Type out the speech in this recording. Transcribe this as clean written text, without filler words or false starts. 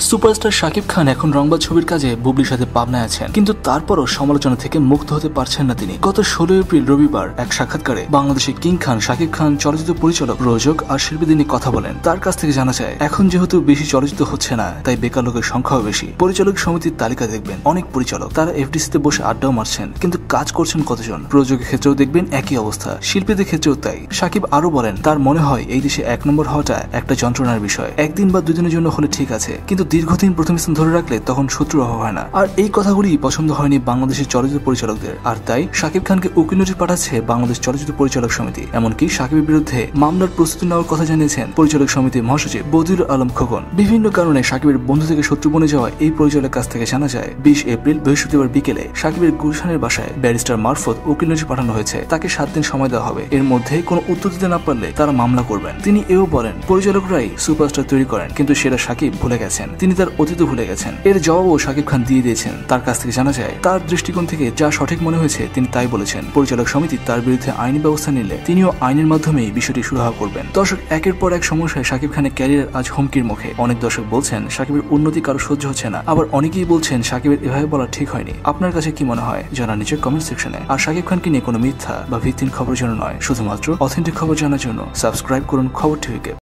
Superstar Shakib Khan এখন রংবাজ ছবির কাজে বুবলির সাথে পাবনায় আছেন, কিন্তু তারপরও সমালোচনা থেকে মুক্ত হতে পারছেন না তিনি। গত 16 এপ্রিল রবিবার এক সাক্ষাৎকারে বাংলাদেশের কিং খান শাকিব খান চলচ্চিত্র পরিচালক, প্রযোজক আর শিল্পীদের নিয়ে কথা বলেন। তার কাছ থেকে জানা যায়, এখন যেহেতু বেশি চলচ্চিত্র হচ্ছে না, তাই বেকার লোকের সংখ্যাও বেশি। পরিচালক সমিতির তালিকা দেখবেন, অনেক পরিচালক তারা এফডিসিতে বসে আড্ডাও মারছেন, কিন্তু কাজ করছেন কতজন? প্রযোজকের ক্ষেত্রেও দেখবেন একই অবস্থা, শিল্পীদের ক্ষেত্রেও তাই। শাকিব আরো বলেন, তার মনে হয় এই দেশে 1 নম্বর হওয়াটা একটা যন্ত্রণার বিষয়। একদিন বা দুদিনের জন্য হলে ঠিক আছে, কিন্তু দীর্ঘদিন প্রথম স্থান ধরে রাখলে তখন শত্রুর অভাব হয় না। আর এই কথাগুলি পছন্দ হয়নি বাংলাদেশের চলচ্চিত্র পরিচালকদের, আর তাই শাকিব খানকে উকিল নোটিশ পাঠাচ্ছে বাংলাদেশ চলচ্চিত্র পরিচালক সমিতি। এমনকি শাকিবের বিরুদ্ধে মামলার প্রস্তুতি নেওয়ার কথা জানিয়েছেন পরিচালক সমিতির মহাসচিব বদিউল আলম খোকন। বিভিন্ন কারণে শাকিবের বন্ধু থেকে শত্রু বনে যাওয়া এই পরিচালকের কাছ থেকে জানা যায়, 20 এপ্রিল বৃহস্পতিবার বিকেলে শাকিবের গুলশানের বাসায় ব্যারিস্টার মারফত উকিল নোটিশ পাঠানো হয়েছে। তাকে 7 দিন সময় দেওয়া হবে, এর মধ্যে কোনো উত্তর দিতে না পারলে তারা মামলা করবেন। তিনি এও বলেন, পরিচালকরাই সুপারস্টার তৈরি করেন, কিন্তু সেটা শাকিব ভুলে গেছেন, তিনি তার অতীত ভুলে গেছেন। এর জবাবও শাকিব খান দিয়ে দিয়েছেন। তার কাছ থেকে জানা যায়, তার দৃষ্টিকোণ থেকে যা সঠিক মনে হয়েছে তিনি তাই বলেছেন। পরিচালক সমিতি তার বিরুদ্ধে আইনি ব্যবস্থা নিলে তিনিও আইনের মাধ্যমেই বিষয়টি সুরাহা করবেন। দর্শক, একের পর এক সমস্যায় শাকিব খানের ক্যারিয়ার আজ হুমকির মুখে। অনেক দর্শক বলছেন শাকিবের উন্নতি কারো সহ্য হচ্ছে না, আবার অনেকেই বলছেন শাকিবের এভাবে বলা ঠিক হয়নি। আপনার কাছে কি মনে হয় জানান নিচের কমেন্ট সেকশনে। আর শাকিব খানকে নিয়ে কোনো মিথ্যা বা ভিত্তিহীন খবর জন্য নয়, শুধুমাত্র অথেন্টিক খবর জানার জন্য সাবস্ক্রাইব করুন খবর টিভিকে।